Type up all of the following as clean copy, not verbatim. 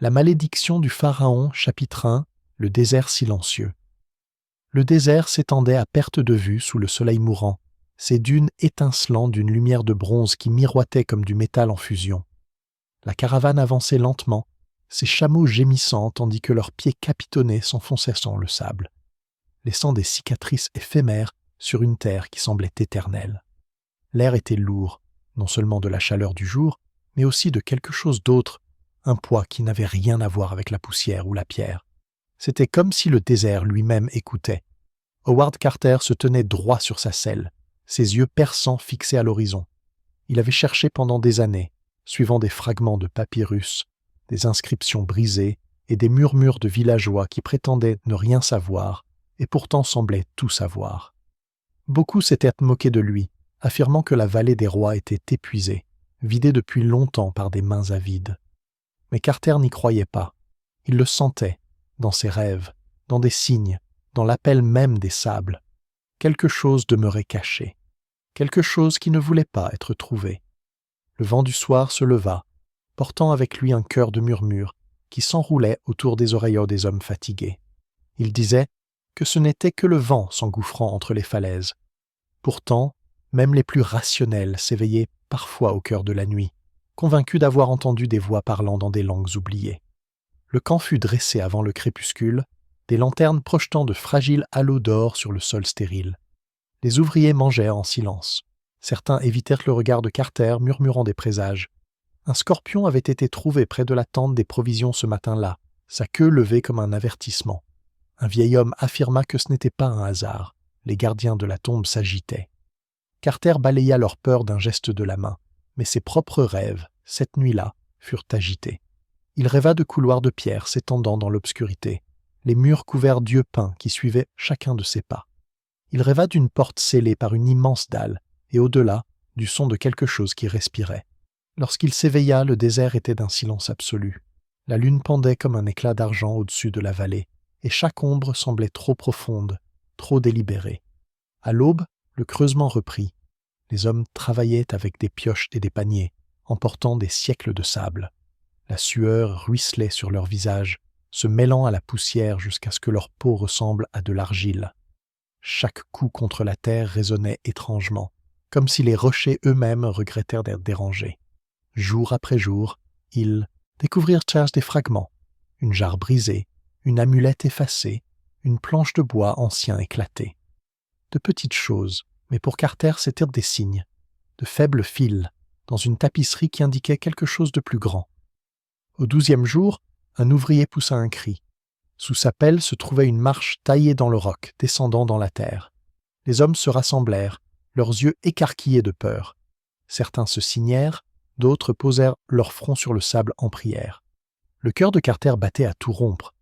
La malédiction du pharaon, chapitre 1, le désert silencieux. Le désert s'étendait à perte de vue sous le soleil mourant, ses dunes étincelant d'une lumière de bronze qui miroitait comme du métal en fusion. La caravane avançait lentement, ses chameaux gémissant tandis que leurs pieds capitonnés s'enfonçaient dans le sable, laissant des cicatrices éphémères sur une terre qui semblait éternelle. L'air était lourd, non seulement de la chaleur du jour, mais aussi de quelque chose d'autre, un poids qui n'avait rien à voir avec la poussière ou la pierre. C'était comme si le désert lui-même écoutait. Howard Carter se tenait droit sur sa selle, ses yeux perçants fixés à l'horizon. Il avait cherché pendant des années, suivant des fragments de papyrus, des inscriptions brisées et des murmures de villageois qui prétendaient ne rien savoir et pourtant semblaient tout savoir. Beaucoup s'étaient moqués de lui, affirmant que la vallée des rois était épuisée, vidée depuis longtemps par des mains avides. Mais Carter n'y croyait pas. Il le sentait, dans ses rêves, dans des signes, dans l'appel même des sables. Quelque chose demeurait caché, quelque chose qui ne voulait pas être trouvé. Le vent du soir se leva, portant avec lui un chœur de murmures qui s'enroulait autour des oreilles des hommes fatigués. Il disait que ce n'était que le vent s'engouffrant entre les falaises. Pourtant, même les plus rationnels s'éveillaient parfois au cœur de la nuit, convaincus d'avoir entendu des voix parlant dans des langues oubliées. Le camp fut dressé avant le crépuscule, des lanternes projetant de fragiles halos d'or sur le sol stérile. Les ouvriers mangèrent en silence. Certains évitèrent le regard de Carter, murmurant des présages. Un scorpion avait été trouvé près de la tente des provisions ce matin-là, sa queue levée comme un avertissement. Un vieil homme affirma que ce n'était pas un hasard. Les gardiens de la tombe s'agitaient. Carter balaya leur peur d'un geste de la main, mais ses propres rêves, cette nuit-là, furent agités. Il rêva de couloirs de pierre s'étendant dans l'obscurité, les murs couverts d'yeux peints qui suivaient chacun de ses pas. Il rêva d'une porte scellée par une immense dalle, et au-delà, du son de quelque chose qui respirait. Lorsqu'il s'éveilla, le désert était d'un silence absolu. La lune pendait comme un éclat d'argent au-dessus de la vallée, et chaque ombre semblait trop profonde, trop délibérée. À l'aube, le creusement reprit. Les hommes travaillaient avec des pioches et des paniers, emportant des siècles de sable. La sueur ruisselait sur leurs visages, se mêlant à la poussière jusqu'à ce que leur peau ressemble à de l'argile. Chaque coup contre la terre résonnait étrangement, comme si les rochers eux-mêmes regrettèrent d'être dérangés. Jour après jour, ils découvrirent des fragments, une jarre brisée, une amulette effacée, une planche de bois ancien éclatée. De petites choses, mais pour Carter c'étaient des signes, de faibles fils, dans une tapisserie qui indiquait quelque chose de plus grand. Au 12e jour, un ouvrier poussa un cri. Sous sa pelle se trouvait une marche taillée dans le roc, descendant dans la terre. Les hommes se rassemblèrent, leurs yeux écarquillés de peur. Certains se signèrent, d'autres posèrent leur front sur le sable en prière. Le cœur de Carter battait à tout rompre.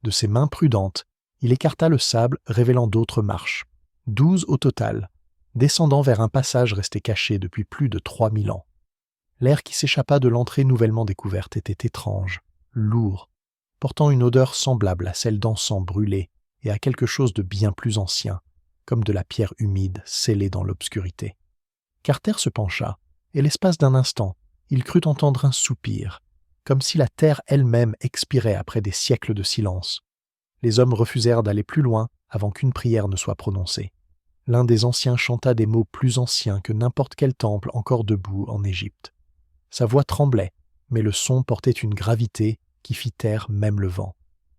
De ses mains prudentes, il écarta le sable, révélant d'autres marches. 12 au total, descendant vers un passage resté caché depuis plus de 3000 ans. L'air qui s'échappa de l'entrée nouvellement découverte était étrange, lourd, portant une odeur semblable à celle d'encens brûlé et à quelque chose de bien plus ancien, comme de la pierre humide scellée dans l'obscurité. Carter se pencha, et l'espace d'un instant, il crut entendre un soupir, comme si la terre elle-même expirait après des siècles de silence. Les hommes refusèrent d'aller plus loin avant qu'une prière ne soit prononcée. L'un des anciens chanta des mots plus anciens que n'importe quel temple encore debout en Égypte. Sa voix tremblait, mais le son portait une gravité qui fit taire même le vent.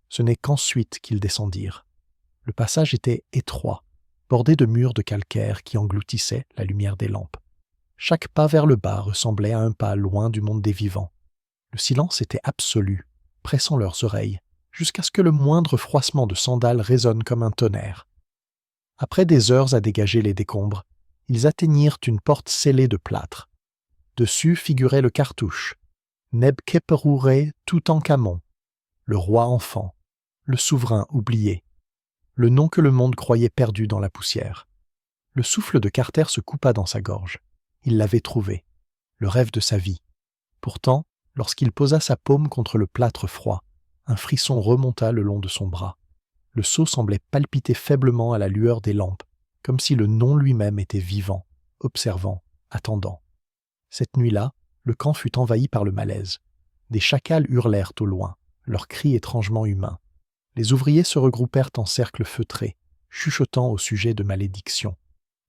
Ce n'est qu'ensuite qu'ils descendirent. Le passage était étroit, bordé de murs de calcaire qui engloutissaient la lumière des lampes. Chaque pas vers le bas ressemblait à un pas loin du monde des vivants. Le silence était absolu, pressant leurs oreilles, jusqu'à ce que le moindre froissement de sandales résonne comme un tonnerre. Après des heures à dégager les décombres, ils atteignirent une porte scellée de plâtre. Dessus figurait le cartouche, Nebkheperure Toutankhamon, le roi enfant, le souverain oublié, le nom que le monde croyait perdu dans la poussière. Le souffle de Carter se coupa dans sa gorge. Il l'avait trouvé, le rêve de sa vie. Pourtant, lorsqu'il posa sa paume contre le plâtre froid, un frisson remonta le long de son bras. Le sceau semblait palpiter faiblement à la lueur des lampes, comme si le nom lui-même était vivant, observant, attendant. Cette nuit-là, le camp fut envahi par le malaise. Des chacals hurlèrent au loin, leurs cris étrangement humains. Les ouvriers se regroupèrent en cercle feutré, chuchotant au sujet de malédictions.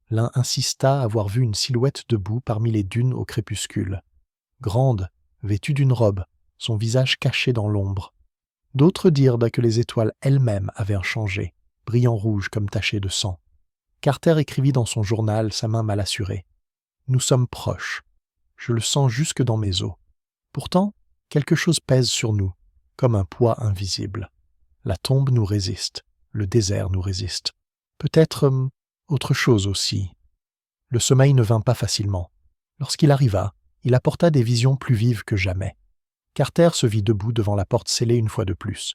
L'un insista à avoir vu une silhouette debout parmi les dunes au crépuscule. Grande, vêtue d'une robe, son visage caché dans l'ombre. D'autres dirent que les étoiles elles-mêmes avaient changé, brillant rouge comme tachées de sang. Carter écrivit dans son journal, sa main mal assurée. « Nous sommes proches. Je le sens jusque dans mes os. Pourtant, quelque chose pèse sur nous, comme un poids invisible. La tombe nous résiste, le désert nous résiste. Peut-être autre chose aussi. » Le sommeil ne vint pas facilement. Lorsqu'il arriva, il apporta des visions plus vives que jamais. Carter se vit debout devant la porte scellée une fois de plus.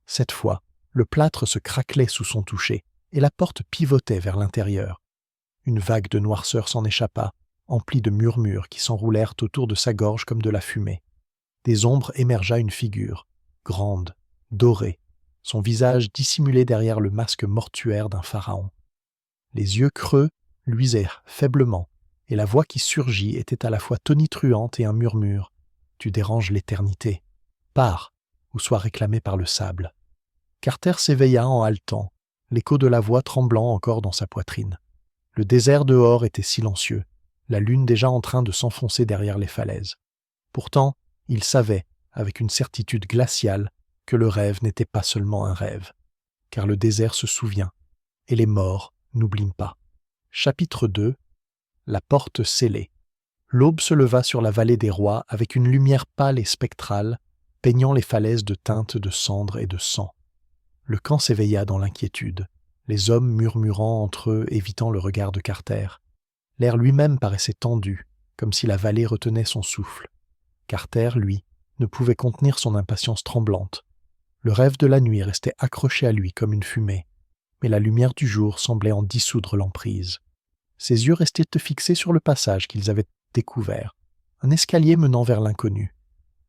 Cette fois, le plâtre se craquelait sous son toucher, et la porte pivotait vers l'intérieur. Une vague de noirceur s'en échappa, emplie de murmures qui s'enroulèrent autour de sa gorge comme de la fumée. Des ombres émergea une figure, grande, dorée, son visage dissimulé derrière le masque mortuaire d'un pharaon. Les yeux creux luisaient faiblement, et la voix qui surgit était à la fois tonitruante et un murmure. « Tu déranges l'éternité. Pars, ou sois réclamé par le sable. » Carter s'éveilla en haletant, l'écho de la voix tremblant encore dans sa poitrine. Le désert dehors était silencieux, la lune déjà en train de s'enfoncer derrière les falaises. Pourtant, il savait, avec une certitude glaciale, que le rêve n'était pas seulement un rêve, car le désert se souvient, et les morts n'oublient pas. Chapitre 2. La porte scellée. L'aube se leva sur la vallée des rois avec une lumière pâle et spectrale, peignant les falaises de teintes de cendres et de sang. Le camp s'éveilla dans l'inquiétude, les hommes murmurant entre eux, évitant le regard de Carter. L'air lui-même paraissait tendu, comme si la vallée retenait son souffle. Carter, lui, ne pouvait contenir son impatience tremblante. Le rêve de la nuit restait accroché à lui comme une fumée, mais la lumière du jour semblait en dissoudre l'emprise. Ses yeux restaient fixés sur le passage qu'ils avaient découvert, un escalier menant vers l'inconnu.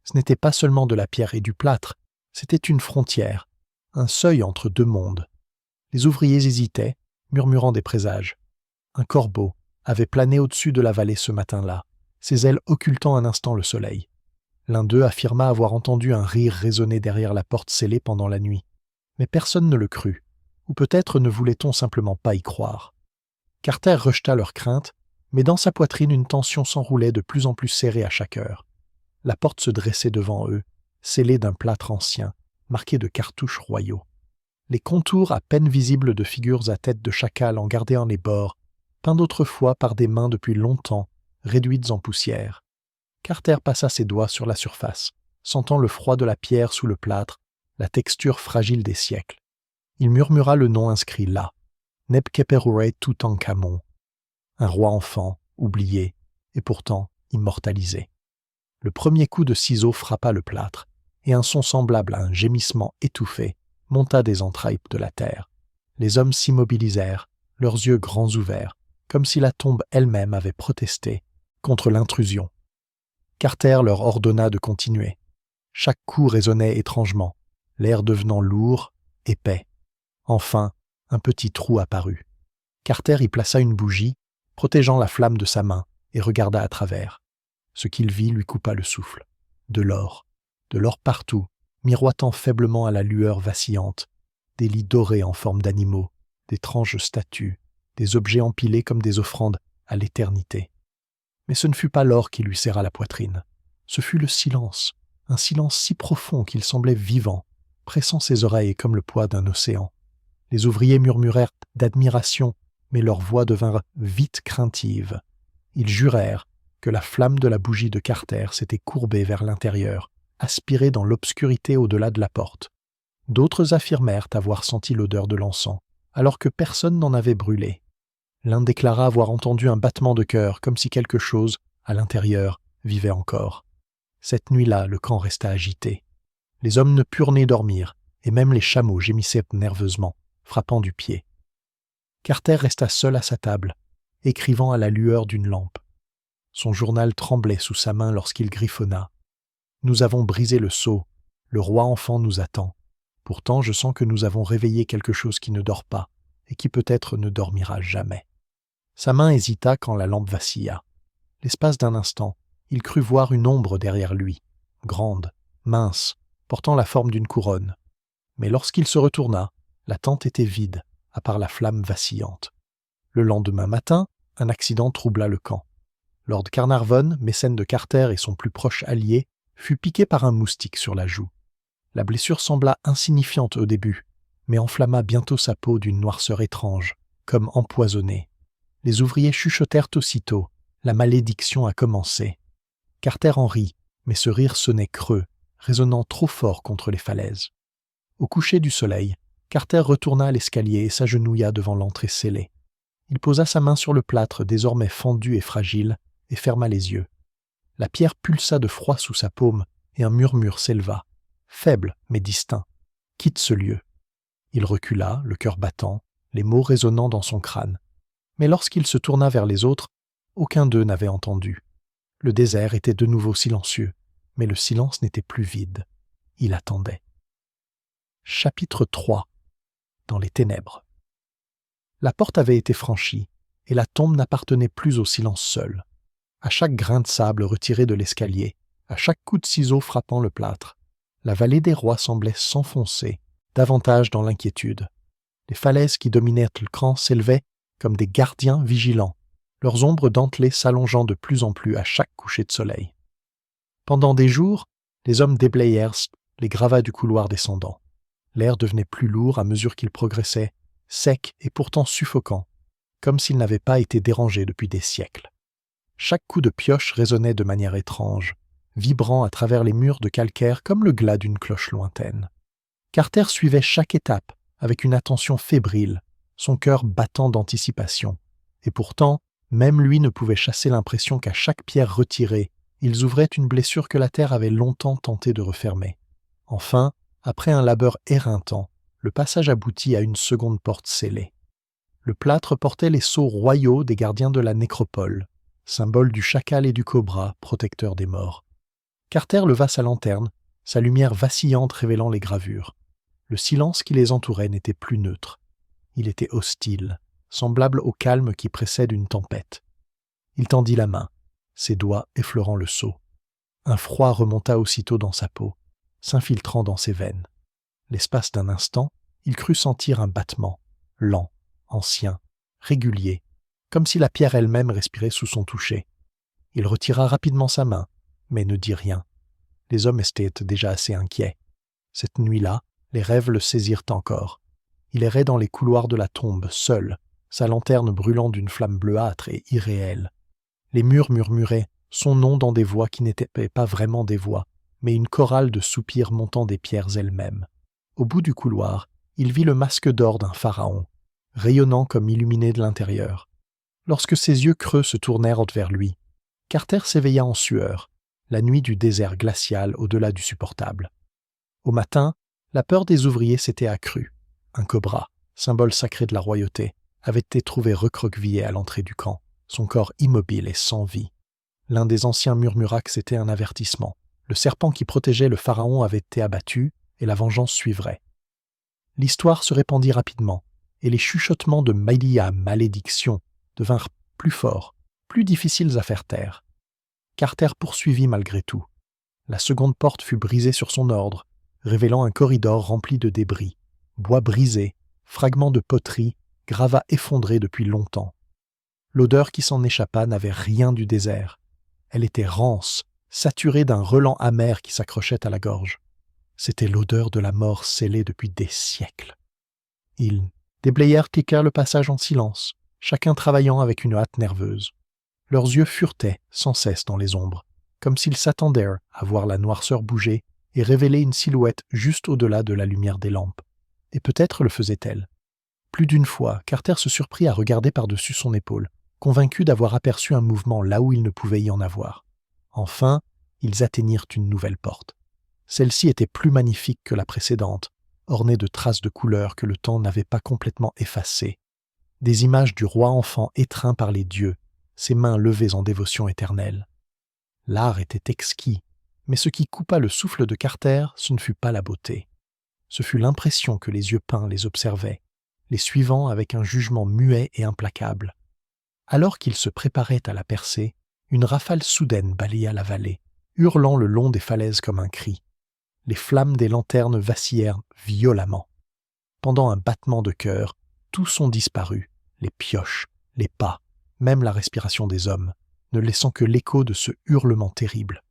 Ce n'était pas seulement de la pierre et du plâtre, c'était une frontière, un seuil entre deux mondes. Les ouvriers hésitaient, murmurant des présages. Un corbeau avait plané au-dessus de la vallée ce matin-là, ses ailes occultant un instant le soleil. L'un d'eux affirma avoir entendu un rire résonner derrière la porte scellée pendant la nuit, mais personne ne le crut, ou peut-être ne voulait-on simplement pas y croire. Carter rejeta leurs craintes, mais dans sa poitrine une tension s'enroulait de plus en plus serrée à chaque heure. La porte se dressait devant eux, scellée d'un plâtre ancien, marqué de cartouches royaux. Les contours à peine visibles de figures à tête de chacal en gardaient en les bords, peints d'autrefois par des mains depuis longtemps, réduites en poussière. Carter passa ses doigts sur la surface, sentant le froid de la pierre sous le plâtre, la texture fragile des siècles. Il murmura le nom inscrit là, Nebkhéperouret Toutankhamon, un roi enfant, oublié, et pourtant immortalisé. Le premier coup de ciseau frappa le plâtre, et un son semblable à un gémissement étouffé monta des entrailles de la terre. Les hommes s'immobilisèrent, leurs yeux grands ouverts, comme si la tombe elle-même avait protesté contre l'intrusion. Carter leur ordonna de continuer. Chaque coup résonnait étrangement, l'air devenant lourd, épais. Enfin, un petit trou apparut. Carter y plaça une bougie, protégeant la flamme de sa main, et regarda à travers. Ce qu'il vit lui coupa le souffle. De l'or partout, miroitant faiblement à la lueur vacillante, des lits dorés en forme d'animaux, d'étranges statues, des objets empilés comme des offrandes à l'éternité. Mais ce ne fut pas l'or qui lui serra la poitrine. Ce fut le silence, un silence si profond qu'il semblait vivant, pressant ses oreilles comme le poids d'un océan. Les ouvriers murmurèrent d'admiration, mais leurs voix devinrent vite craintives. Ils jurèrent que la flamme de la bougie de Carter s'était courbée vers l'intérieur, aspirée dans l'obscurité au-delà de la porte. D'autres affirmèrent avoir senti l'odeur de l'encens, alors que personne n'en avait brûlé. L'un déclara avoir entendu un battement de cœur, comme si quelque chose, à l'intérieur, vivait encore. Cette nuit-là, le camp resta agité. Les hommes ne purent ni dormir, et même les chameaux gémissaient nerveusement, frappant du pied. Carter resta seul à sa table, écrivant à la lueur d'une lampe. Son journal tremblait sous sa main lorsqu'il griffonna. « Nous avons brisé le sceau, le roi enfant nous attend. Pourtant, je sens que nous avons réveillé quelque chose qui ne dort pas, et qui peut-être ne dormira jamais. » Sa main hésita quand la lampe vacilla. L'espace d'un instant, il crut voir une ombre derrière lui, grande, mince, portant la forme d'une couronne. Mais lorsqu'il se retourna, la tente était vide, à part la flamme vacillante. Le lendemain matin, un accident troubla le camp. Lord Carnarvon, mécène de Carter et son plus proche allié, fut piqué par un moustique sur la joue. La blessure sembla insignifiante au début, mais enflamma bientôt sa peau d'une noirceur étrange, comme empoisonnée. Les ouvriers chuchotèrent aussitôt. La malédiction a commencé. Carter en rit, mais ce rire sonnait creux, résonnant trop fort contre les falaises. Au coucher du soleil, Carter retourna à l'escalier et s'agenouilla devant l'entrée scellée. Il posa sa main sur le plâtre désormais fendu et fragile et ferma les yeux. La pierre pulsa de froid sous sa paume et un murmure s'éleva, faible mais distinct. « Quitte ce lieu !» Il recula, le cœur battant, les mots résonnant dans son crâne. Mais lorsqu'il se tourna vers les autres, aucun d'eux n'avait entendu. Le désert était de nouveau silencieux, mais le silence n'était plus vide. Il attendait. Chapitre 3. Dans les ténèbres. La porte avait été franchie, et la tombe n'appartenait plus au silence seul. À chaque grain de sable retiré de l'escalier, à chaque coup de ciseau frappant le plâtre, la vallée des rois semblait s'enfoncer, davantage dans l'inquiétude. Les falaises qui dominaient le camp s'élevaient comme des gardiens vigilants, leurs ombres dentelées s'allongeant de plus en plus à chaque coucher de soleil. Pendant des jours, les hommes déblayèrent les gravats du couloir descendant. L'air devenait plus lourd à mesure qu'il progressait, sec et pourtant suffocant, comme s'il n'avait pas été dérangé depuis des siècles. Chaque coup de pioche résonnait de manière étrange, vibrant à travers les murs de calcaire comme le glas d'une cloche lointaine. Carter suivait chaque étape avec une attention fébrile, son cœur battant d'anticipation. Et pourtant, même lui ne pouvait chasser l'impression qu'à chaque pierre retirée, ils ouvraient une blessure que la terre avait longtemps tenté de refermer. Enfin, après un labeur éreintant, le passage aboutit à une seconde porte scellée. Le plâtre portait les sceaux royaux des gardiens de la nécropole, symbole du chacal et du cobra, protecteur des morts. Carter leva sa lanterne, sa lumière vacillante révélant les gravures. Le silence qui les entourait n'était plus neutre. Il était hostile, semblable au calme qui précède une tempête. Il tendit la main, ses doigts effleurant le sceau. Un froid remonta aussitôt dans sa peau, s'infiltrant dans ses veines. L'espace d'un instant, il crut sentir un battement, lent, ancien, régulier, comme si la pierre elle-même respirait sous son toucher. Il retira rapidement sa main, mais ne dit rien. Les hommes étaient déjà assez inquiets. Cette nuit-là, les rêves le saisirent encore. Il errait dans les couloirs de la tombe, seul, sa lanterne brûlant d'une flamme bleuâtre et irréelle. Les murs murmuraient son nom dans des voix qui n'étaient pas vraiment des voix, mais une chorale de soupirs montant des pierres elles-mêmes. Au bout du couloir, il vit le masque d'or d'un pharaon, rayonnant comme illuminé de l'intérieur. Lorsque ses yeux creux se tournèrent vers lui, Carter s'éveilla en sueur, la nuit du désert glacial au-delà du supportable. Au matin, la peur des ouvriers s'était accrue. Un cobra, symbole sacré de la royauté, avait été trouvé recroquevillé à l'entrée du camp, son corps immobile et sans vie. L'un des anciens murmura que c'était un avertissement. Le serpent qui protégeait le pharaon avait été abattu, et la vengeance suivrait. L'histoire se répandit rapidement, et les chuchotements de malédiction devinrent plus forts, plus difficiles à faire taire. Carter poursuivit malgré tout. La seconde porte fut brisée sur son ordre, révélant un corridor rempli de débris, bois brisés, fragments de poterie, gravats effondrés depuis longtemps. L'odeur qui s'en échappa n'avait rien du désert. Elle était rance, saturée d'un relent amer qui s'accrochait à la gorge. C'était l'odeur de la mort scellée depuis des siècles. Ils déblayèrent cliquèrent le passage en silence, chacun travaillant avec une hâte nerveuse. Leurs yeux furetaient sans cesse dans les ombres, comme s'ils s'attendaient à voir la noirceur bouger et révéler une silhouette juste au-delà de la lumière des lampes. Et peut-être le faisait-elle. Plus d'une fois, Carter se surprit à regarder par-dessus son épaule, convaincu d'avoir aperçu un mouvement là où il ne pouvait y en avoir. Enfin, ils atteignirent une nouvelle porte. Celle-ci était plus magnifique que la précédente, ornée de traces de couleurs que le temps n'avait pas complètement effacées. Des images du roi enfant étreint par les dieux, ses mains levées en dévotion éternelle. L'art était exquis, mais ce qui coupa le souffle de Carter, ce ne fut pas la beauté. Ce fut l'impression que les yeux peints les observaient, les suivant avec un jugement muet et implacable. Alors qu'ils se préparaient à la percer, une rafale soudaine balaya la vallée, hurlant le long des falaises comme un cri. les flammes des lanternes vacillèrent violemment. Pendant un battement de cœur, tous sont disparus, les pioches, les pas, même la respiration des hommes, ne laissant que l'écho de ce hurlement terrible.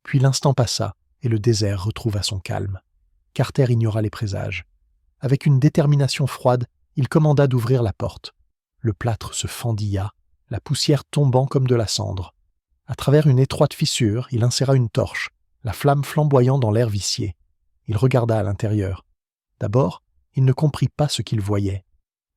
Puis l'instant passa, et le désert retrouva son calme. Carter ignora les présages. Avec une détermination froide, il commanda d'ouvrir la porte. Le plâtre se fendilla, la poussière tombant comme de la cendre. À travers une étroite fissure, il inséra une torche, la flamme flamboyant dans l'air vicié. Il regarda à l'intérieur. D'abord, il ne comprit pas ce qu'il voyait.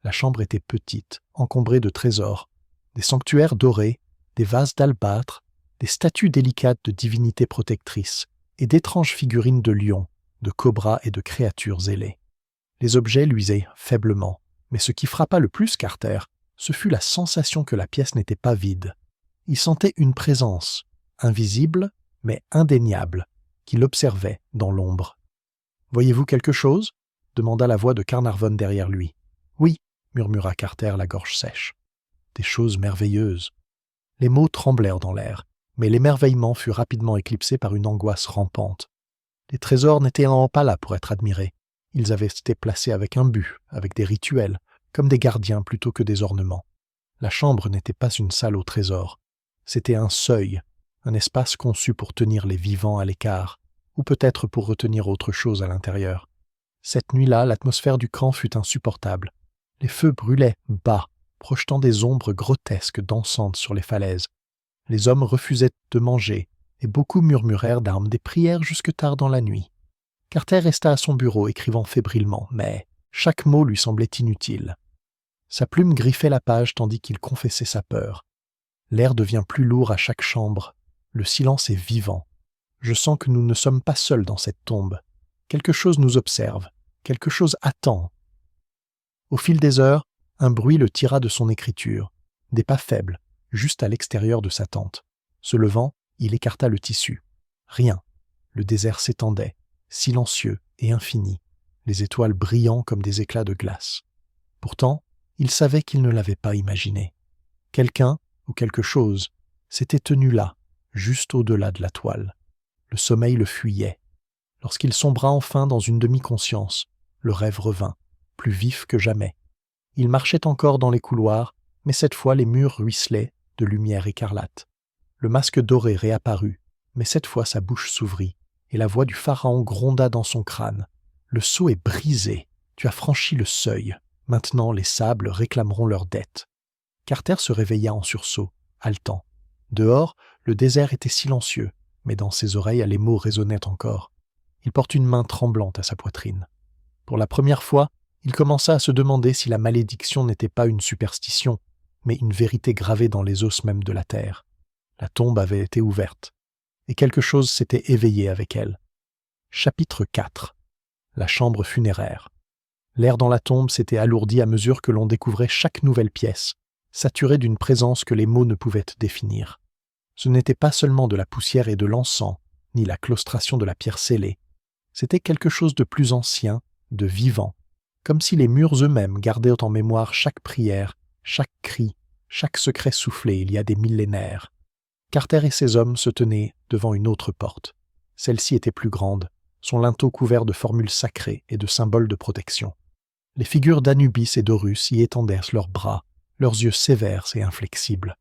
La chambre était petite, encombrée de trésors, des sanctuaires dorés, des vases d'albâtre, des statues délicates de divinités protectrices et d'étranges figurines de lions, de cobras et de créatures ailées. Les objets luisaient faiblement, mais ce qui frappa le plus Carter, ce fut la sensation que la pièce n'était pas vide. Il sentait une présence, invisible mais indéniable, qui l'observait dans l'ombre. « Voyez-vous quelque chose » demanda la voix de Carnarvon derrière lui. « Oui » murmura Carter, la gorge sèche. « Des choses merveilleuses. » Les mots tremblèrent dans l'air, mais l'émerveillement fut rapidement éclipsé par une angoisse rampante. Les trésors n'étaient pas là pour être admirés. Ils avaient été placés avec un but, avec des rituels, comme des gardiens plutôt que des ornements. La chambre n'était pas une salle au trésor. C'était un seuil, un espace conçu pour tenir les vivants à l'écart, ou peut-être pour retenir autre chose à l'intérieur. Cette nuit-là, l'atmosphère du camp fut insupportable. Les feux brûlaient bas, projetant des ombres grotesques dansantes sur les falaises. Les hommes refusaient de manger, et beaucoup murmurèrent d'armes des prières jusque tard dans la nuit. Carter resta à son bureau écrivant fébrilement, mais chaque mot lui semblait inutile. Sa plume griffait la page tandis qu'il confessait sa peur. L'air devient plus lourd à chaque chambre. Le silence est vivant. Je sens que nous ne sommes pas seuls dans cette tombe. Quelque chose nous observe. Quelque chose attend. Au fil des heures, un bruit le tira de son écriture. Des pas faibles, juste à l'extérieur de sa tente. Se levant, il écarta le tissu. Rien. Le désert s'étendait, silencieux et infini, les étoiles brillant comme des éclats de glace. Pourtant, il savait qu'il ne l'avait pas imaginé. Quelqu'un, ou quelque chose, s'était tenu là, juste au-delà de la toile. Le sommeil le fuyait. Lorsqu'il sombra enfin dans une demi-conscience, le rêve revint, plus vif que jamais. Il marchait encore dans les couloirs, mais cette fois les murs ruisselaient de lumière écarlate. Le masque doré réapparut, mais cette fois sa bouche s'ouvrit, et la voix du pharaon gronda dans son crâne. « Le sceau est brisé, tu as franchi le seuil. Maintenant les sables réclameront leur dette. » Carter se réveilla en sursaut, haletant. Dehors, le désert était silencieux, mais dans ses oreilles les mots résonnaient encore. Il porta une main tremblante à sa poitrine. Pour la première fois, il commença à se demander si la malédiction n'était pas une superstition, mais une vérité gravée dans les os même de la terre. La tombe avait été ouverte, et quelque chose s'était éveillé avec elle. Chapitre 4. La chambre funéraire. L'air dans la tombe s'était alourdi à mesure que l'on découvrait chaque nouvelle pièce, saturée d'une présence que les mots ne pouvaient définir. Ce n'était pas seulement de la poussière et de l'encens, ni la claustration de la pierre scellée. C'était quelque chose de plus ancien, de vivant, comme si les murs eux-mêmes gardaient en mémoire chaque prière, chaque cri, chaque secret soufflé il y a des millénaires. Carter et ses hommes se tenaient devant une autre porte. Celle-ci était plus grande, son linteau couvert de formules sacrées et de symboles de protection. Les figures d'Anubis et d'Horus y étendaient leurs bras, leurs yeux sévères et inflexibles.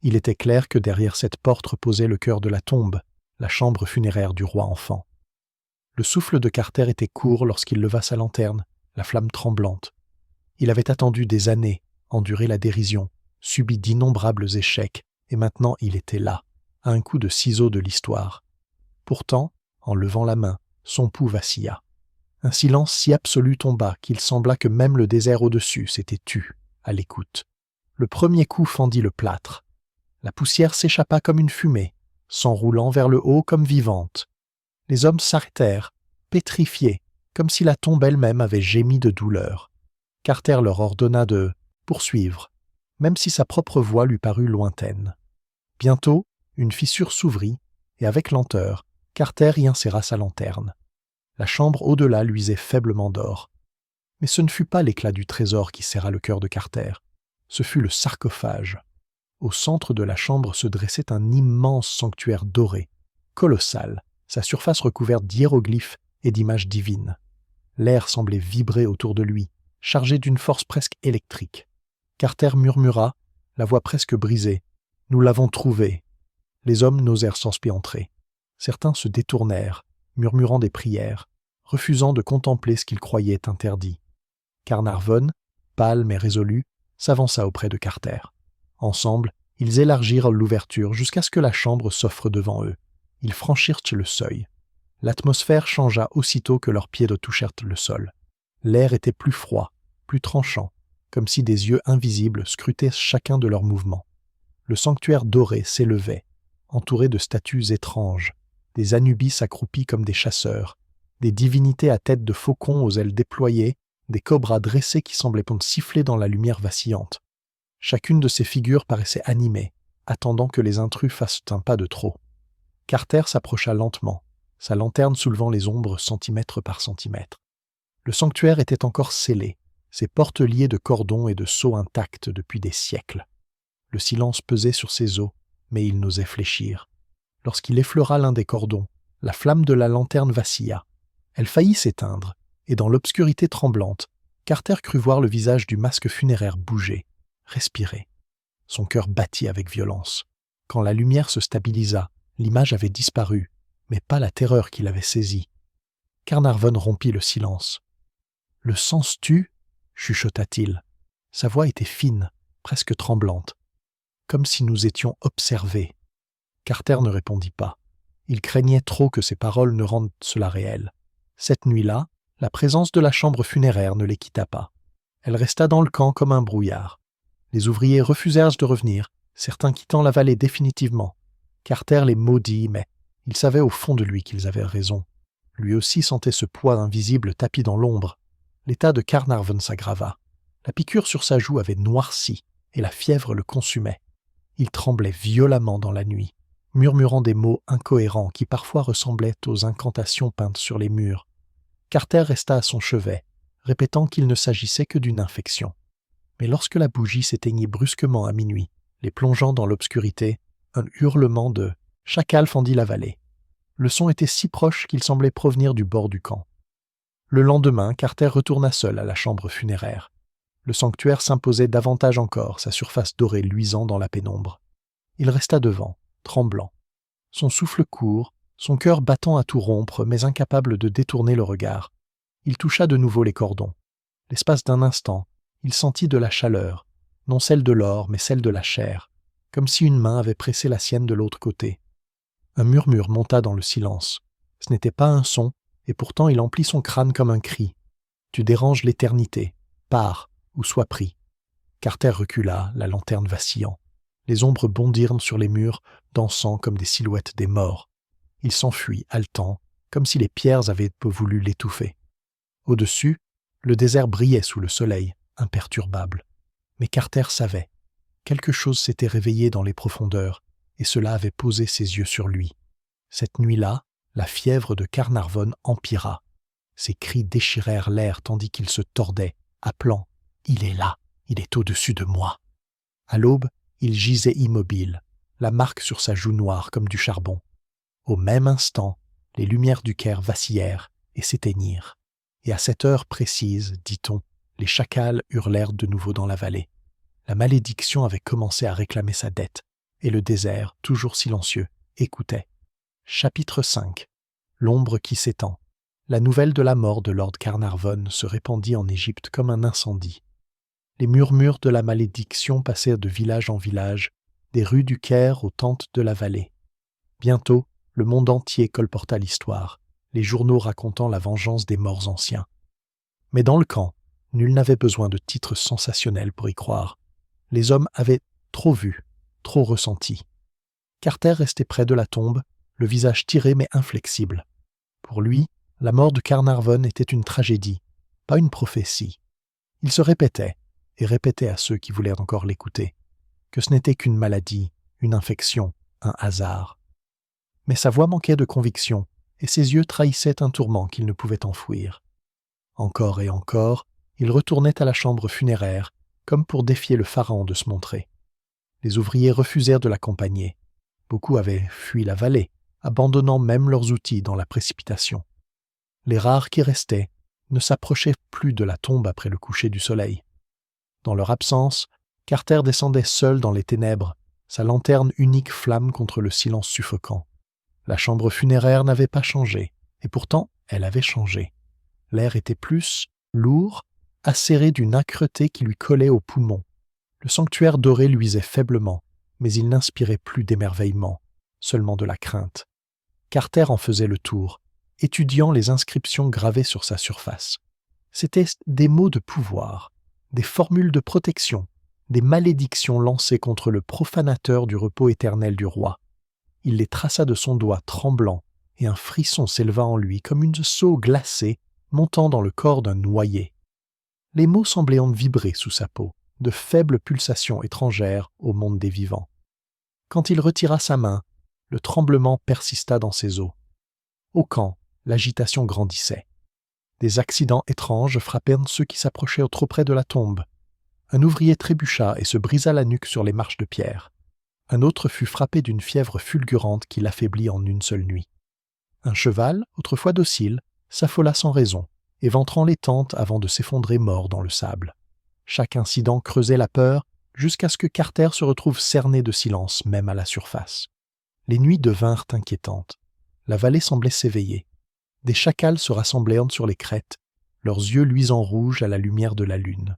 Il était clair que derrière cette porte reposait le cœur de la tombe, la chambre funéraire du roi enfant. Le souffle de Carter était court lorsqu'il leva sa lanterne, la flamme tremblante. Il avait attendu des années, enduré la dérision, subi d'innombrables échecs, et maintenant il était là, à un coup de ciseau de l'histoire. Pourtant, en levant la main, son pouls vacilla. Un silence si absolu tomba qu'il sembla que même le désert au-dessus s'était tu, à l'écoute. Le premier coup fendit le plâtre. La poussière s'échappa comme une fumée, s'enroulant vers le haut comme vivante. Les hommes s'arrêtèrent, pétrifiés, comme si la tombe elle-même avait gémi de douleur. Carter leur ordonna de poursuivre, même si sa propre voix lui parut lointaine. Bientôt, une fissure s'ouvrit, et avec lenteur, Carter y inséra sa lanterne. La chambre au-delà luisait faiblement d'or. Mais ce ne fut pas l'éclat du trésor qui serra le cœur de Carter. Ce fut le sarcophage. Au centre de la chambre se dressait un immense sanctuaire doré, colossal, sa surface recouverte d'hiéroglyphes et d'images divines. L'air semblait vibrer autour de lui, chargé d'une force presque électrique. Carter murmura, la voix presque brisée. « Nous l'avons trouvé !» Les hommes n'osèrent s'enspientrer. Certains se détournèrent, murmurant des prières, refusant de contempler ce qu'ils croyaient interdit. Carnarvon, pâle mais résolu, s'avança auprès de Carter. Ensemble, ils élargirent l'ouverture jusqu'à ce que la chambre s'offre devant eux. Ils franchirent le seuil. L'atmosphère changea aussitôt que leurs pieds touchèrent le sol. L'air était plus froid, plus tranchant, comme si des yeux invisibles scrutaient chacun de leurs mouvements. Le sanctuaire doré s'élevait, entouré de statues étranges, des Anubis accroupis comme des chasseurs, des divinités à tête de faucon aux ailes déployées, des cobras dressés qui semblaient siffler dans la lumière vacillante. Chacune de ces figures paraissait animée, attendant que les intrus fassent un pas de trop. Carter s'approcha lentement, sa lanterne soulevant les ombres centimètre par centimètre. Le sanctuaire était encore scellé, ses portes liées de cordons et de sceaux intacts depuis des siècles. Le silence pesait sur ses os, mais il n'osait fléchir. Lorsqu'il effleura l'un des cordons, la flamme de la lanterne vacilla. Elle faillit s'éteindre, et dans l'obscurité tremblante, Carter crut voir le visage du masque funéraire bouger, respirer. Son cœur battit avec violence. Quand la lumière se stabilisa, l'image avait disparu, mais pas la terreur qui l'avait saisie. Carnarvon rompit le silence. « Le sens tue » chuchota-t-il. Sa voix était fine, presque tremblante, comme si nous étions observés. Carter ne répondit pas. Il craignait trop que ses paroles ne rendent cela réel. Cette nuit-là, la présence de la chambre funéraire ne les quitta pas. Elle resta dans le camp comme un brouillard. Les ouvriers refusèrent de revenir, certains quittant la vallée définitivement. Carter les maudit, mais il savait au fond de lui qu'ils avaient raison. Lui aussi sentait ce poids invisible tapi dans l'ombre. L'état de Carnarvon s'aggrava. La piqûre sur sa joue avait noirci, et la fièvre le consumait. Il tremblait violemment dans la nuit, murmurant des mots incohérents qui parfois ressemblaient aux incantations peintes sur les murs. Carter resta à son chevet, répétant qu'il ne s'agissait que d'une infection. Mais lorsque la bougie s'éteignit brusquement à minuit, les plongeant dans l'obscurité, un hurlement de « chacal fendit la vallée ». Le son était si proche qu'il semblait provenir du bord du camp. Le lendemain, Carter retourna seul à la chambre funéraire. Le sanctuaire s'imposait davantage encore, sa surface dorée luisant dans la pénombre. Il resta devant, tremblant. Son souffle court, son cœur battant à tout rompre, mais incapable de détourner le regard. Il toucha de nouveau les cordons. L'espace d'un instant, il sentit de la chaleur, non celle de l'or, mais celle de la chair, comme si une main avait pressé la sienne de l'autre côté. Un murmure monta dans le silence. Ce n'était pas un son, et pourtant il emplit son crâne comme un cri. « Tu déranges l'éternité. Pars, ou sois pris. » Carter recula, la lanterne vacillant. Les ombres bondirent sur les murs, dansant comme des silhouettes des morts. Il s'enfuit, haletant, comme si les pierres avaient voulu l'étouffer. Au-dessus, le désert brillait sous le soleil, imperturbable. Mais Carter savait. Quelque chose s'était réveillé dans les profondeurs, et cela avait posé ses yeux sur lui. Cette nuit-là, la fièvre de Carnarvon empira. Ses cris déchirèrent l'air tandis qu'il se tordait, appelant « Il est là, il est au-dessus de moi !» À l'aube, il gisait immobile, la marque sur sa joue noire comme du charbon. Au même instant, les lumières du Caire vacillèrent et s'éteignirent. Et à cette heure précise, dit-on, les chacals hurlèrent de nouveau dans la vallée. La malédiction avait commencé à réclamer sa dette, et le désert, toujours silencieux, écoutait. Chapitre 5. L'ombre qui s'étend. La nouvelle de la mort de Lord Carnarvon se répandit en Égypte comme un incendie. Les murmures de la malédiction passèrent de village en village, des rues du Caire aux tentes de la vallée. Bientôt, le monde entier colporta l'histoire, les journaux racontant la vengeance des morts anciens. Mais dans le camp, nul n'avait besoin de titres sensationnels pour y croire. Les hommes avaient trop vu, trop ressenti. Carter restait près de la tombe, le visage tiré mais inflexible. Pour lui, la mort de Carnarvon était une tragédie, pas une prophétie. Il se répétait, et répétait à ceux qui voulaient encore l'écouter, que ce n'était qu'une maladie, une infection, un hasard. Mais sa voix manquait de conviction, et ses yeux trahissaient un tourment qu'il ne pouvait enfouir. Encore et encore, il retournait à la chambre funéraire, comme pour défier le pharaon de se montrer. Les ouvriers refusèrent de l'accompagner. Beaucoup avaient fui la vallée, abandonnant même leurs outils dans la précipitation. Les rares qui restaient ne s'approchaient plus de la tombe après le coucher du soleil. Dans leur absence, Carter descendait seul dans les ténèbres, sa lanterne unique flamme contre le silence suffocant. La chambre funéraire n'avait pas changé, et pourtant elle avait changé. L'air était plus lourd, acéré d'une âcreté qui lui collait aux poumons. Le sanctuaire doré luisait faiblement, mais il n'inspirait plus d'émerveillement, seulement de la crainte. Carter en faisait le tour, étudiant les inscriptions gravées sur sa surface. C'étaient des mots de pouvoir, des formules de protection, des malédictions lancées contre le profanateur du repos éternel du roi. Il les traça de son doigt tremblant, et un frisson s'éleva en lui comme une seau glacée montant dans le corps d'un noyé. Les mots semblaient en vibrer sous sa peau, de faibles pulsations étrangères au monde des vivants. Quand il retira sa main, le tremblement persista dans ses os. Au camp, l'agitation grandissait. Des accidents étranges frappèrent ceux qui s'approchaient trop près de la tombe. Un ouvrier trébucha et se brisa la nuque sur les marches de pierre. Un autre fut frappé d'une fièvre fulgurante qui l'affaiblit en une seule nuit. Un cheval, autrefois docile, s'affola sans raison, éventrant les tentes avant de s'effondrer mort dans le sable. Chaque incident creusait la peur jusqu'à ce que Carter se retrouve cerné de silence même à la surface. Les nuits devinrent inquiétantes. La vallée semblait s'éveiller. Des chacals se rassemblèrent sur les crêtes, leurs yeux luisant rouges à la lumière de la lune.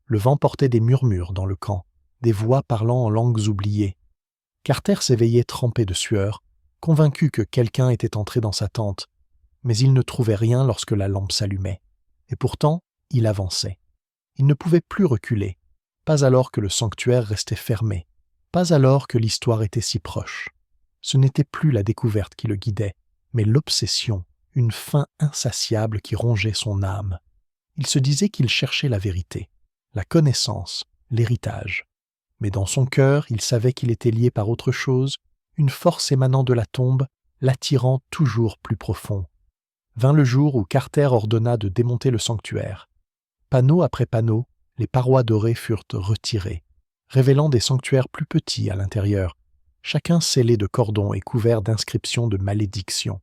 Le vent portait des murmures dans le camp, des voix parlant en langues oubliées. Carter s'éveillait trempé de sueur, convaincu que quelqu'un était entré dans sa tente, mais il ne trouvait rien lorsque la lampe s'allumait. Et pourtant, il avançait. Il ne pouvait plus reculer, pas alors que le sanctuaire restait fermé, pas alors que l'histoire était si proche. Ce n'était plus la découverte qui le guidait, mais l'obsession, une faim insatiable qui rongeait son âme. Il se disait qu'il cherchait la vérité, la connaissance, l'héritage. Mais dans son cœur, il savait qu'il était lié par autre chose, une force émanant de la tombe, l'attirant toujours plus profond. Vint le jour où Carter ordonna de démonter le sanctuaire. Panneau après panneau, les parois dorées furent retirées, révélant des sanctuaires plus petits à l'intérieur, chacun scellé de cordons et couvert d'inscriptions de malédiction.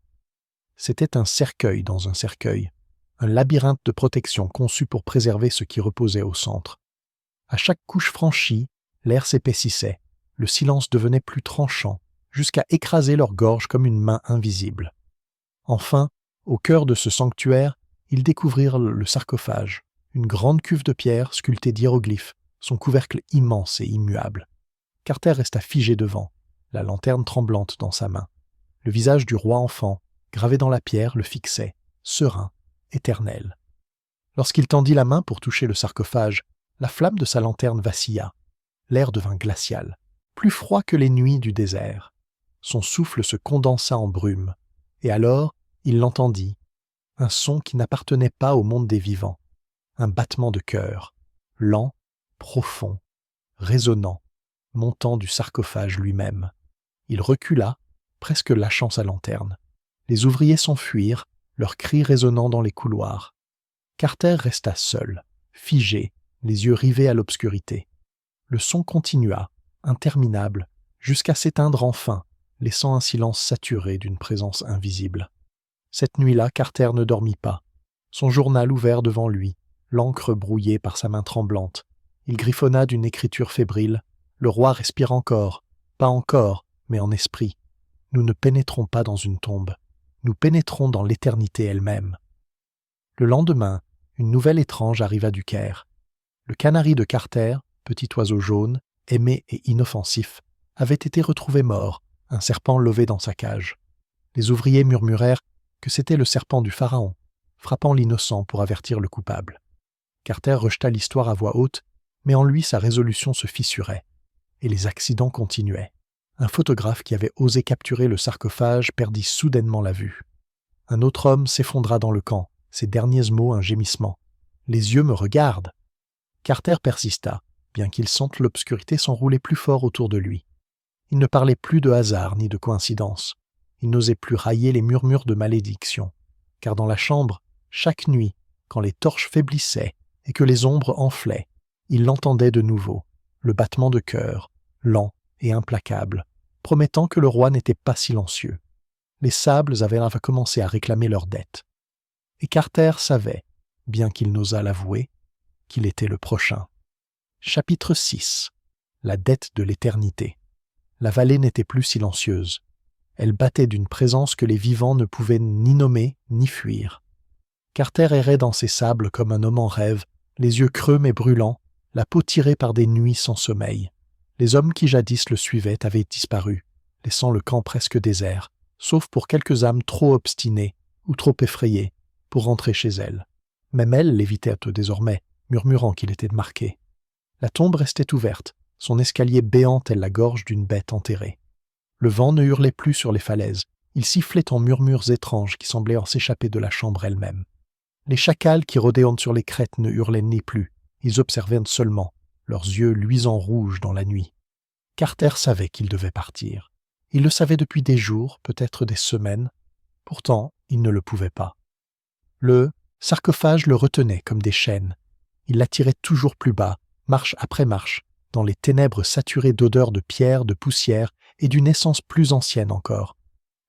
C'était un cercueil dans un cercueil, un labyrinthe de protection conçu pour préserver ce qui reposait au centre. À chaque couche franchie, l'air s'épaississait, le silence devenait plus tranchant, jusqu'à écraser leur gorge comme une main invisible. Enfin, au cœur de ce sanctuaire, ils découvrirent le sarcophage, une grande cuve de pierre sculptée d'hiéroglyphes, son couvercle immense et immuable. Carter resta figé devant, la lanterne tremblante dans sa main. Le visage du roi enfant, gravé dans la pierre, le fixait, serein, éternel. Lorsqu'il tendit la main pour toucher le sarcophage, la flamme de sa lanterne vacilla. L'air devint glacial, plus froid que les nuits du désert. Son souffle se condensa en brume, et alors il l'entendit, un son qui n'appartenait pas au monde des vivants, un battement de cœur, lent, profond, résonnant, montant du sarcophage lui-même. Il recula, presque lâchant sa lanterne. Les ouvriers s'enfuirent, leurs cris résonnant dans les couloirs. Carter resta seul, figé, les yeux rivés à l'obscurité. Le son continua, interminable, jusqu'à s'éteindre enfin, laissant un silence saturé d'une présence invisible. Cette nuit-là, Carter ne dormit pas. Son journal ouvert devant lui, l'encre brouillée par sa main tremblante. Il griffonna d'une écriture fébrile. Le roi respire encore, pas encore, mais en esprit. Nous ne pénétrons pas dans une tombe. Nous pénétrons dans l'éternité elle-même. Le lendemain, une nouvelle étrange arriva du Caire. Le canari de Carter, petit oiseau jaune, aimé et inoffensif, avait été retrouvé mort, un serpent lové dans sa cage. Les ouvriers murmurèrent que c'était le serpent du pharaon, frappant l'innocent pour avertir le coupable. Carter rejeta l'histoire à voix haute, mais en lui sa résolution se fissurait, et les accidents continuaient. Un photographe qui avait osé capturer le sarcophage perdit soudainement la vue. Un autre homme s'effondra dans le camp, ses derniers mots un gémissement. « Les yeux me regardent !» Carter persista, bien qu'il sente l'obscurité s'enrouler plus fort autour de lui. Il ne parlait plus de hasard ni de coïncidence. Il n'osait plus railler les murmures de malédiction, car dans la chambre, chaque nuit, quand les torches faiblissaient et que les ombres enflaient, il l'entendait de nouveau, le battement de cœur, lent et implacable, promettant que le roi n'était pas silencieux. Les sables avaient commencé à réclamer leur dette. et Carter savait, bien qu'il n'osât l'avouer, qu'il était le prochain. Chapitre 6. La dette de l'éternité. La vallée n'était plus silencieuse. Elle battait d'une présence que les vivants ne pouvaient ni nommer ni fuir. Carter errait dans ces sables comme un homme en rêve, les yeux creux mais brûlants, la peau tirée par des nuits sans sommeil. Les hommes qui jadis le suivaient avaient disparu, laissant le camp presque désert, sauf pour quelques âmes trop obstinées ou trop effrayées pour rentrer chez elles. Même elle l'évitait désormais, murmurant qu'il était marqué. La tombe restait ouverte, son escalier béant tel la gorge d'une bête enterrée. Le vent ne hurlait plus sur les falaises, il sifflait en murmures étranges qui semblaient en s'échapper de la chambre elle-même. Les chacals qui rôdaient sur les crêtes ne hurlaient ni plus, ils observaient seulement, leurs yeux luisant rouges dans la nuit. Carter savait qu'il devait partir. Il le savait depuis des jours, peut-être des semaines. Pourtant, il ne le pouvait pas. Le sarcophage le retenait comme des chaînes. Il l'attirait toujours plus bas, marche après marche, dans les ténèbres saturées d'odeurs de pierre, de poussière et d'une essence plus ancienne encore.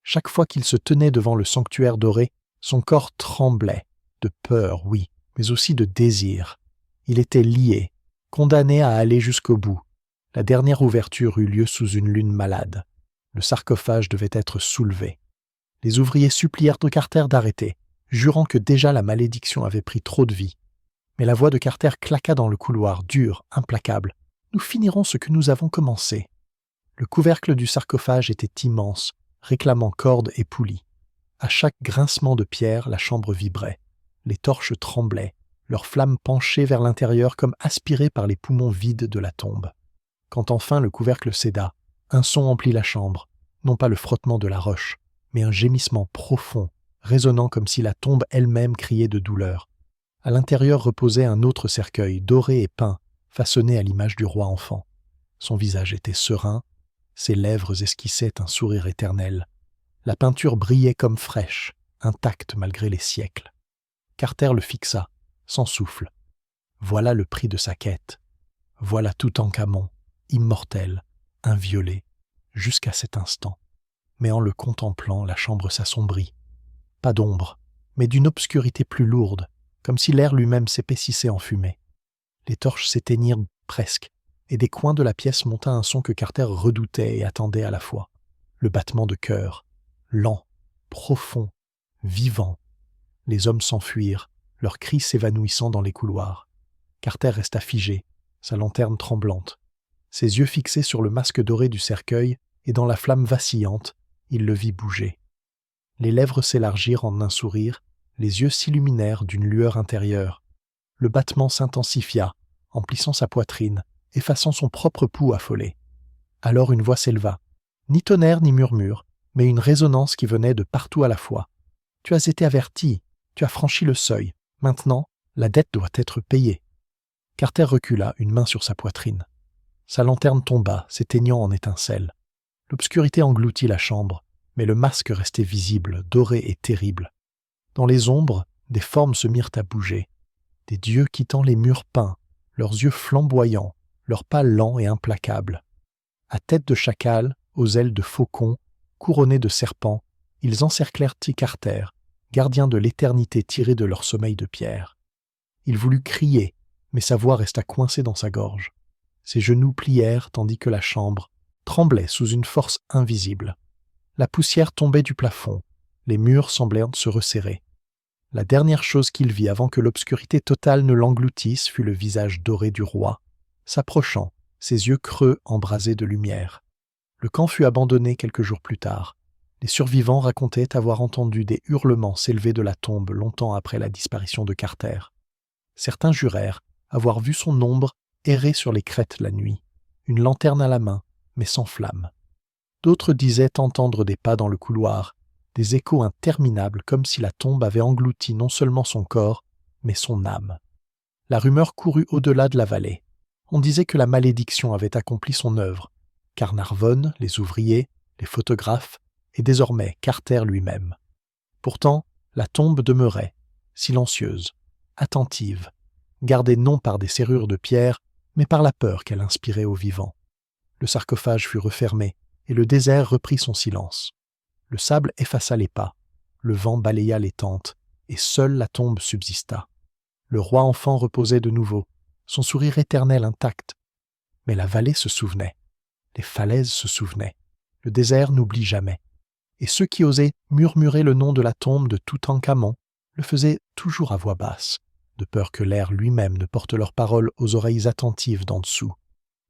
Chaque fois qu'il se tenait devant le sanctuaire doré, son corps tremblait, de peur, oui, mais aussi de désir. Il était lié, condamné à aller jusqu'au bout. La dernière ouverture eut lieu sous une lune malade. Le sarcophage devait être soulevé. Les ouvriers supplièrent de Carter d'arrêter, jurant que déjà la malédiction avait pris trop de vie. Mais la voix de Carter claqua dans le couloir, dure, implacable. « Nous finirons ce que nous avons commencé. » Le couvercle du sarcophage était immense, réclamant cordes et poulies. À chaque grincement de pierre, la chambre vibrait. Les torches tremblaient, leurs flammes penchaient vers l'intérieur comme aspirées par les poumons vides de la tombe. Quand enfin le couvercle céda, un son emplit la chambre, non pas le frottement de la roche, mais un gémissement profond, résonnant comme si la tombe elle-même criait de douleur. À l'intérieur reposait un autre cercueil, doré et peint, façonné à l'image du roi enfant. Son visage était serein, ses lèvres esquissaient un sourire éternel. La peinture brillait comme fraîche, intacte malgré les siècles. Carter le fixa, sans souffle. Voilà le prix de sa quête. Voilà Toutankhamon, immortel, inviolé, jusqu'à cet instant. Mais en le contemplant, la chambre s'assombrit. Pas d'ombre, mais d'une obscurité plus lourde, comme si l'air lui-même s'épaississait en fumée. Les torches s'éteignirent presque, et des coins de la pièce monta un son que Carter redoutait et attendait à la fois. Le battement de cœur, lent, profond, vivant. Les hommes s'enfuirent, leurs cris s'évanouissant dans les couloirs. Carter resta figé, sa lanterne tremblante. Ses yeux fixés sur le masque doré du cercueil, et dans la flamme vacillante, il le vit bouger. Les lèvres s'élargirent en un sourire, les yeux s'illuminèrent d'une lueur intérieure. Le battement s'intensifia, emplissant sa poitrine, effaçant son propre pouls affolé. Alors une voix s'éleva, ni tonnerre ni murmure, mais une résonance qui venait de partout à la fois. « Tu as été averti, tu as franchi le seuil, maintenant, la dette doit être payée. » Carter recula, une main sur sa poitrine. Sa lanterne tomba, s'éteignant en étincelles. L'obscurité engloutit la chambre, mais le masque restait visible, doré et terrible. Dans les ombres, des formes se mirent à bouger. Des dieux quittant les murs peints, leurs yeux flamboyants, leurs pas lents et implacables. À tête de chacal, aux ailes de faucon, couronnés de serpents, ils encerclèrent Carter, gardien de l'éternité tiré de leur sommeil de pierre. Il voulut crier, mais sa voix resta coincée dans sa gorge. Ses genoux plièrent tandis que la chambre tremblait sous une force invisible. La poussière tombait du plafond, les murs semblaient se resserrer. La dernière chose qu'il vit avant que l'obscurité totale ne l'engloutisse fut le visage doré du roi, s'approchant, ses yeux creux embrasés de lumière. Le camp fut abandonné quelques jours plus tard. Les survivants racontaient avoir entendu des hurlements s'élever de la tombe longtemps après la disparition de Carter. Certains jurèrent avoir vu son ombre errer sur les crêtes la nuit, une lanterne à la main, mais sans flamme. D'autres disaient entendre des pas dans le couloir, des échos interminables comme si la tombe avait englouti non seulement son corps, mais son âme. La rumeur courut au-delà de la vallée. On disait que la malédiction avait accompli son œuvre, Carnarvon, les ouvriers, les photographes, et désormais Carter lui-même. Pourtant, la tombe demeurait, silencieuse, attentive, gardée non par des serrures de pierre, mais par la peur qu'elle inspirait aux vivants. Le sarcophage fut refermé, et le désert reprit son silence. Le sable effaça les pas, le vent balaya les tentes, et seule la tombe subsista. Le roi enfant reposait de nouveau, son sourire éternel intact. Mais la vallée se souvenait, les falaises se souvenaient, le désert n'oublie jamais. Et ceux qui osaient murmurer le nom de la tombe de Toutankhamon le faisaient toujours à voix basse, de peur que l'air lui-même ne porte leurs paroles aux oreilles attentives d'en dessous.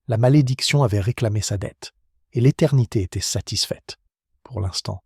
La malédiction avait réclamé sa dette, et l'éternité était satisfaite, pour l'instant.